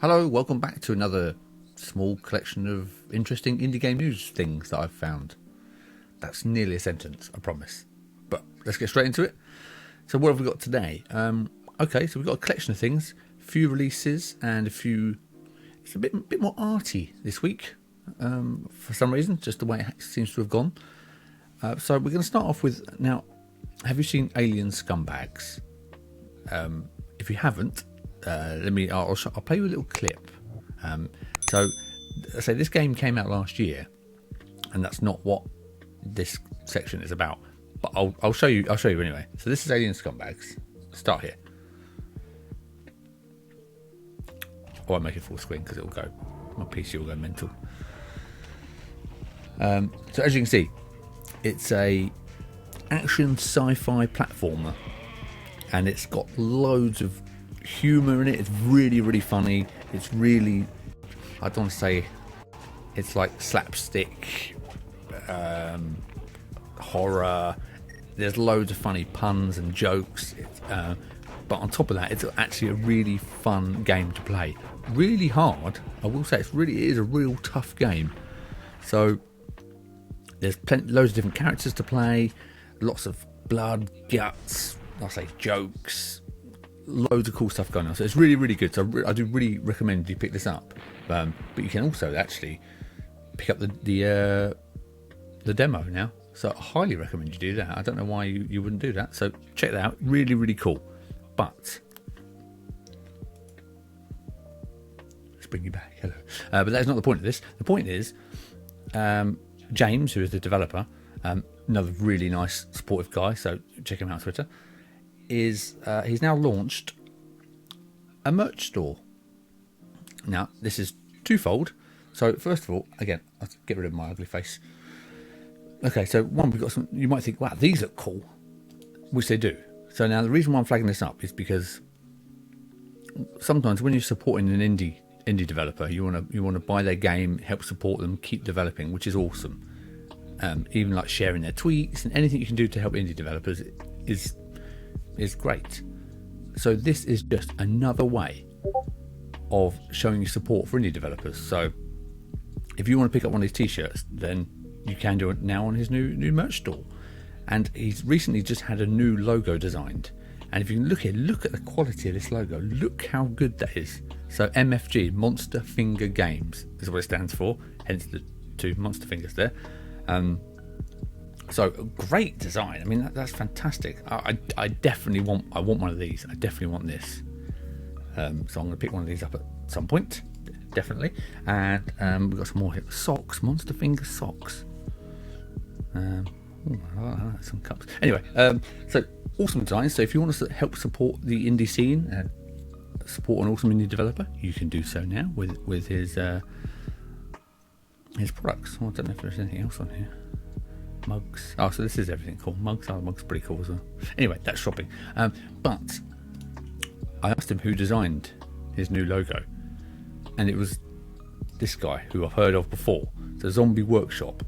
Hello, welcome back to another small collection of interesting indie game news things that I've found. That's nearly a sentence, I promise. But let's get straight into it. So what have we got today? Okay, so we've got a collection of things, a few releases and a few... It's a bit more arty this week, for some reason, just the way it seems to have gone. So we're going to start off with, now, have you seen Alien Scumbags? If you haven't, I'll play you a little clip. So I say this game came out last year, and that's not what this section is about. But I'll show you. I'll show you anyway. So this is Alien Scumbags. Start here. I won't make it full screen because it'll go. My PC will go mental. So as you can see, it's a action sci-fi platformer, and it's got loads of humour in it. It's really funny. It's really, I don't want to say it's like slapstick horror. There's loads of funny puns and jokes, but on top of that, it's actually a really fun game to play. Really hard, I will say. It is a real tough game. So there's loads of different characters to play, lots of blood, guts, I'll say jokes, loads of cool stuff going on. So it's really good. So I do really recommend you pick this up. But you can also actually pick up the demo now. So I highly recommend you do that. I don't know why you wouldn't do that. So check that out. Really cool. But let's bring you back. Hello. But that's not the point of this. The point is, James, who is the developer, another really nice, supportive guy. So check him out on Twitter. He's now launched a merch store. Now this is twofold. So first of all, again, I'll get rid of my ugly face. Okay, so one, we've got some. You might think, wow, these look cool, which they do. So now the reason why I'm flagging this up is because sometimes when you're supporting an indie developer, you want to buy their game, help support them, keep developing, which is awesome. Even like sharing their tweets and anything you can do to help indie developers is great. So this is just another way of showing your support for indie developers. So if you want to pick up one of these t-shirts, then you can do it now on his new merch store. And he's recently just had a new logo designed. And if you can look at the quality of this logo. Look how good that is. So MFG, Monster Finger Games, is what it stands for. Hence the two monster fingers there. So great design. I mean, that's fantastic. I definitely want one of these. I definitely want this. So I'm going to pick one of these up at some point, definitely. And we've got some more here. Socks, Monster Finger socks. Some cups. Anyway, so awesome design. So if you want to help support the indie scene and support an awesome indie developer, you can do so now with his products. Oh, I don't know if there's anything else on here. Mugs. Oh, so this is everything cool. Mugs. Oh, mugs pretty cool as well. Anyway, that's shopping. But I asked him who designed his new logo, and it was this guy who I've heard of before. So Zombie Workshop.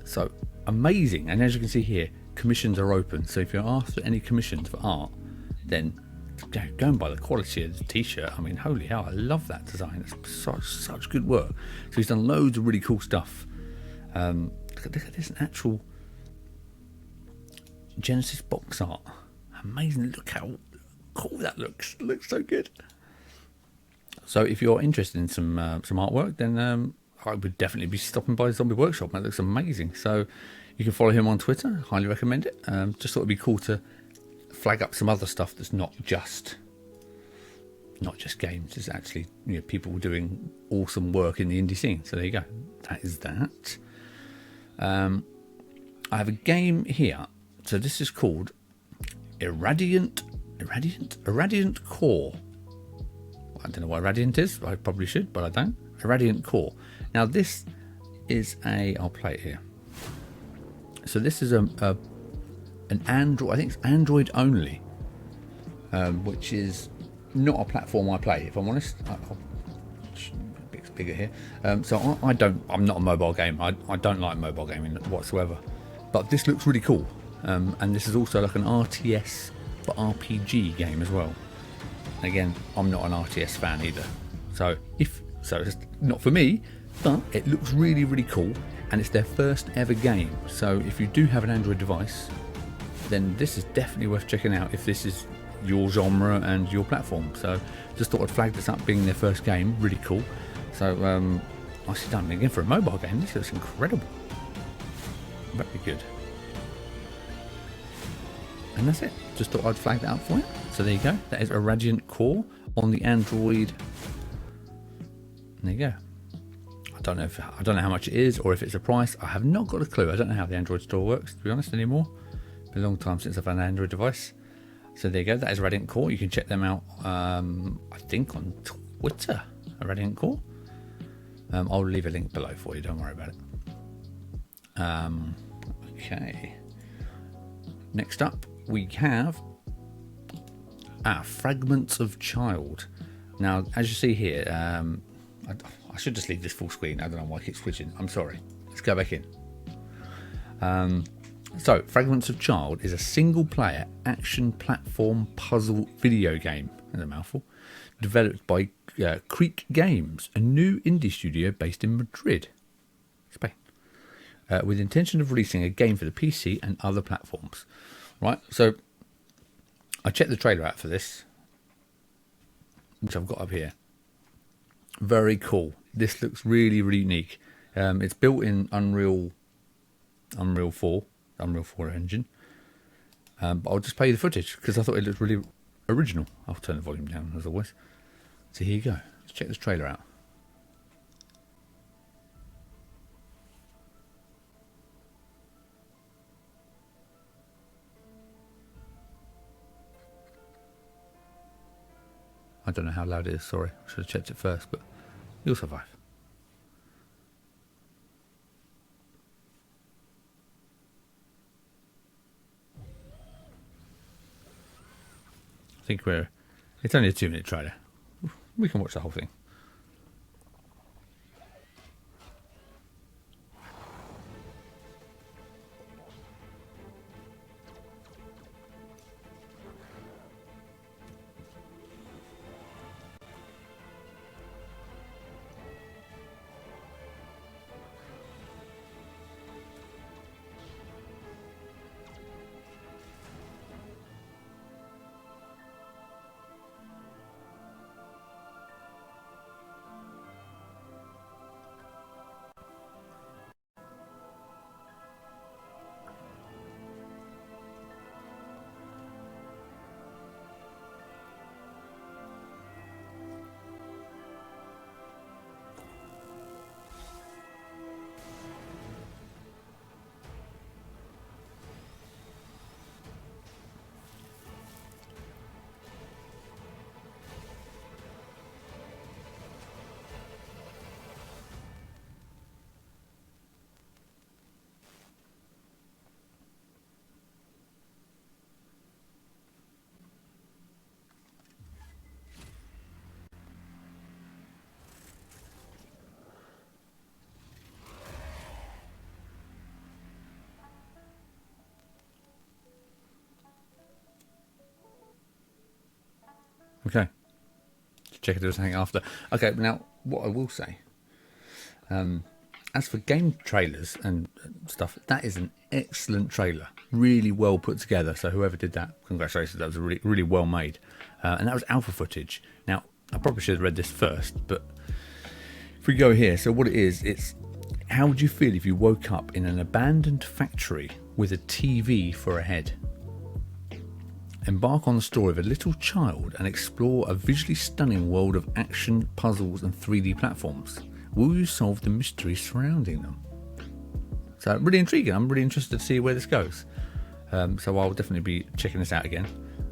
So amazing. And as you can see here, commissions are open. So if you're asked for any commissions for art, then go and buy the quality of the t-shirt. I mean, holy hell, I love that design. It's such good work. So he's done loads of really cool stuff. Look at this actual Genesis box art. Amazing. Look how cool that looks. It looks so good. So if you're interested in some artwork, then I would definitely be stopping by Zombie Workshop. That looks amazing. So you can follow him on Twitter. Highly recommend it. Just thought it'd be cool to flag up some other stuff that's not just games. It's actually people doing awesome work in the indie scene. So there you go. That is that. I have a game here. So this is called Irradiant Core. I don't know what Irradiant is. I probably should, but I don't. Irradiant Core. Now this is I'll play it here. So this is an Android. I think it's Android only, which is not a platform I play. If I'm honest, I'll bit bigger here. So I'm not a mobile game. I don't like mobile gaming whatsoever. But this looks really cool. And this is also like an RTS but RPG game as well. Again, I'm not an RTS fan either. So it's not for me, but it looks really, really cool, and it's their first ever game. So if you do have an Android device, then this is definitely worth checking out if this is your genre and your platform. So just thought I'd flag this up, being their first game. Really cool. So nicely done. Again, for a mobile game, this looks incredible. Very good. And that's it. Just thought I'd flag that up for you. So there you go. That is Irradiant Core on the Android. There you go. I don't know how much it is or if it's a price. I have not got a clue. I don't know how the Android store works, to be honest, anymore. It's been a long time since I've had an Android device. So there you go. That is Irradiant Core. You can check them out, I think, on Twitter. Irradiant Core. I'll leave a link below for you. Don't worry about it. Okay. Next up, we have Fragments of Child. Now, as you see here, I should just leave this full screen. I don't know why I keep switching. I'm sorry. Let's go back in. So, Fragments of Child is a single-player action platform puzzle video game, that's a mouthful, developed by Creek Games, a new indie studio based in Madrid, Spain, with the intention of releasing a game for the PC and other platforms. Right, so I checked the trailer out for this, which I've got up here. Very cool. This looks really, really unique. It's built in Unreal 4 engine. But I'll just play you the footage because I thought it looked really original. I'll turn the volume down as always. So here you go. Let's check this trailer out. I don't know how loud it is, sorry. I should have checked it first, but you'll survive. I think it's only a 2-minute trailer. We can watch the whole thing. Okay. Check if there's anything after. Okay, now what I will say, as for game trailers and stuff, that is an excellent trailer. Really well put together. So whoever did that, congratulations. That was really, really well made. And that was alpha footage. Now, I probably should have read this first, but if we go here, so what it is, it's how would you feel if you woke up in an abandoned factory with a TV for a head? Embark on the story of a little child and explore a visually stunning world of action, puzzles and 3D platforms. Will you solve the mysteries surrounding them? So really intriguing. I'm really interested to see where this goes. So I'll definitely be checking this out again.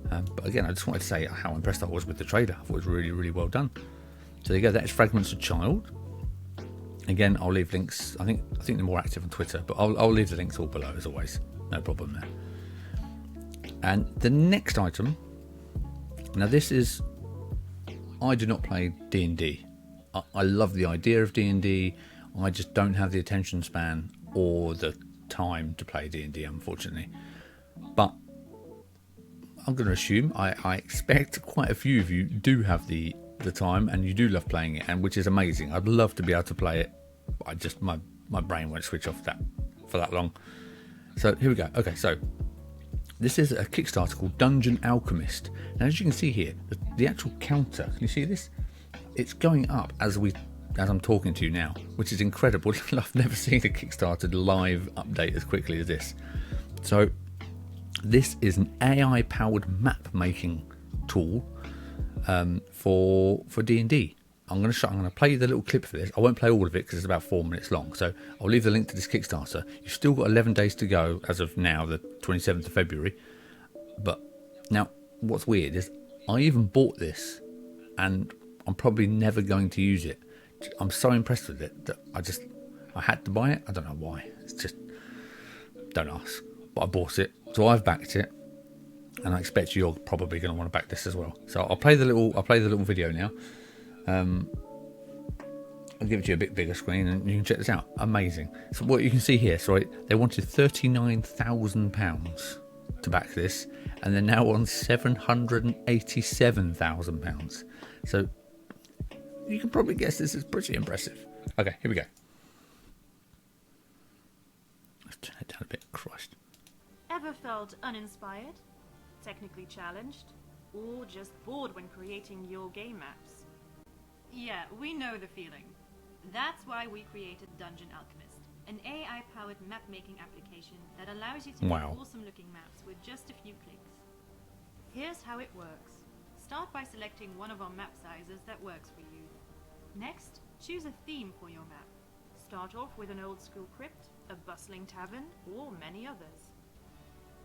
But again, I just wanted to say how impressed I was with the trailer. I thought it was really, really well done. So there you go. That is Fragments of Child. Again, I'll leave links. I think they're more active on Twitter, but I'll leave the links all below as always. No problem there. And the next item, now this is, I do not play D&D. I love the idea of D&D. I just don't have the attention span or the time to play D&D, unfortunately. But I'm going to assume, I expect quite a few of you do have the the time, and you do love playing it, and which is amazing. I'd love to be able to play it, but my brain won't switch off that for that long. So here we go. Okay, so this is a Kickstarter called Dungeon Alchemist. Now, as you can see here, the actual counter, can you see this? It's going up as I'm talking to you now, which is incredible. I've never seen a Kickstarter live update as quickly as this. So this is an AI-powered map-making tool for DnD. I'm going to play you the little clip for this. I won't play all of it because it's about 4 minutes long. So I'll leave the link to this Kickstarter. You've still got 11 days to go as of now, the 27th of February. But now, what's weird is I even bought this, and I'm probably never going to use it. I'm so impressed with it that I had to buy it. I don't know why. It's just, don't ask. But I bought it, so I've backed it, and I expect you're probably going to want to back this as well. So I'll play the little video now. I'll give it to you a bit bigger screen, and you can check this out. Amazing. So what you can see here, sorry, they wanted £39,000 to back this, and they're now on £787,000. So you can probably guess this is pretty impressive. Okay, here we go. Let's turn it down a bit. Christ. Ever felt uninspired, technically challenged, or just bored when creating your game maps? Yeah, we know the feeling. That's why we created Dungeon Alchemist, an AI-powered map-making application that allows you to make awesome-looking maps with just a few clicks. Here's how it works. Start by selecting one of our map sizes that works for you. Next, choose a theme for your map. Start off with an old-school crypt, a bustling tavern, or many others.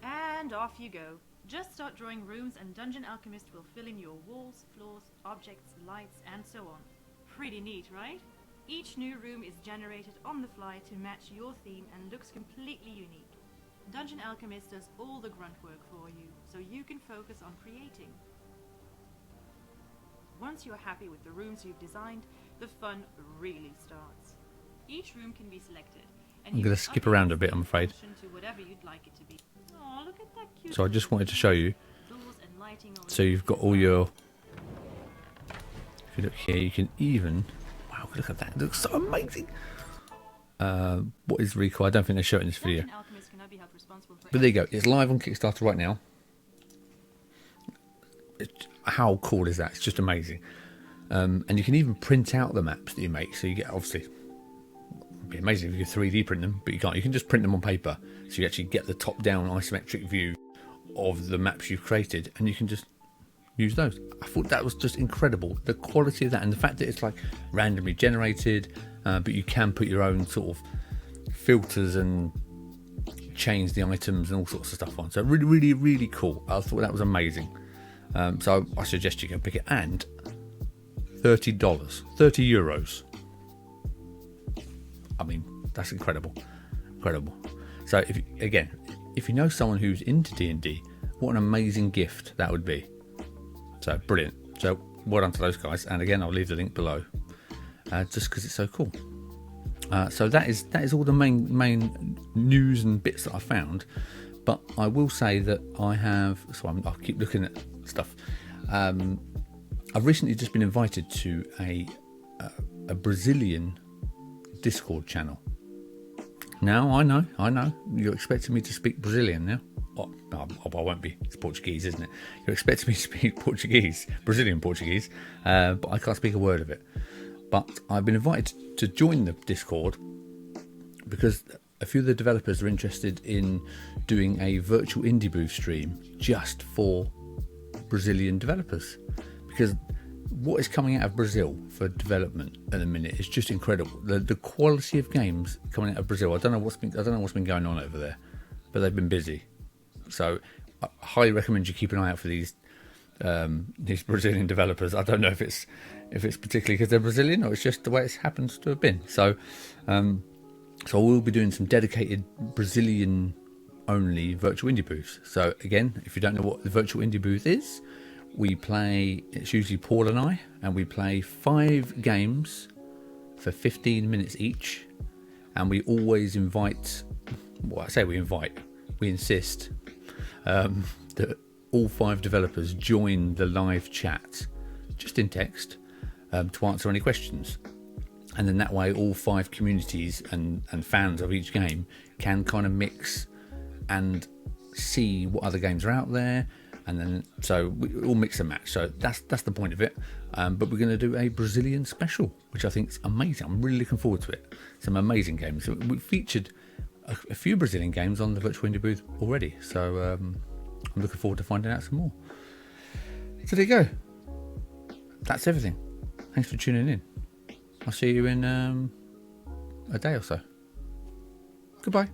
And off you go. Just start drawing rooms and Dungeon Alchemist will fill in your walls, floors, objects, lights, and so on. Pretty neat, right? Each new room is generated on the fly to match your theme and looks completely unique. Dungeon Alchemist does all the grunt work for you, so you can focus on creating. Once you're happy with the rooms you've designed, the fun really starts. Each room can be selected. And I'm going to skip around a bit, I'm afraid. To whatever you'd like it to be. Oh, look at that cute. So I just wanted to show you. So you've got all your... If you look here, you can even... Wow, look at that. It looks so amazing. What is recall? I don't think they're showing this video. But there you go. It's live on Kickstarter right now. How cool is that? It's just amazing. And you can even print out the maps that you make. So you get, obviously... It'd be amazing if you could 3D print them, but you can't. You can just print them on paper. So you actually get the top-down isometric view of the maps you've created, and you can just use those. I thought that was just incredible. The quality of that, and the fact that it's like randomly generated, but you can put your own sort of filters and change the items and all sorts of stuff on. So really, really, really cool. I thought that was amazing. So I suggest you go pick it. And $30, €30. I mean, that's incredible. Incredible. So if you know someone who's into D&D, what an amazing gift that would be. So brilliant. So well done to those guys. And again, I'll leave the link below, just because it's so cool. So that is all the main news and bits that I found. But I will say that I have. So I'll keep looking at stuff. I've recently just been invited to a Brazilian Discord channel. Now I know you're expecting me to speak Brazilian now. Oh, I won't be. It's Portuguese, isn't it? You're expecting me to speak Portuguese, Brazilian Portuguese, but I can't speak a word of it. But I've been invited to join the Discord because a few of the developers are interested in doing a virtual indie booth stream just for Brazilian developers, because what is coming out of Brazil for development at the minute is just incredible. The quality of games coming out of Brazil. I don't know what's been going on over there, but they've been busy. So I highly recommend you keep an eye out for these Brazilian developers. I don't know if it's particularly because they're Brazilian or it's just the way it happens to have been. So we'll be doing some dedicated Brazilian only virtual indie booths. So again, if you don't know what the virtual indie booth is, we play, it's usually Paul and we play 5 games for 15 minutes each, and we always invite, we insist that all 5 developers join the live chat, just in text, to answer any questions. And then that way all 5 communities and fans of each game can kind of mix and see what other games are out there. And then so we all mix and match. So that's the point of it. But we're going to do a Brazilian special, which I think is amazing. I'm really looking forward to it. Some amazing games. We featured a few Brazilian games on the Virtual Indie booth already. So I'm looking forward to finding out some more. So there you go. That's everything. Thanks for tuning in. I'll see you in a day or so. Goodbye.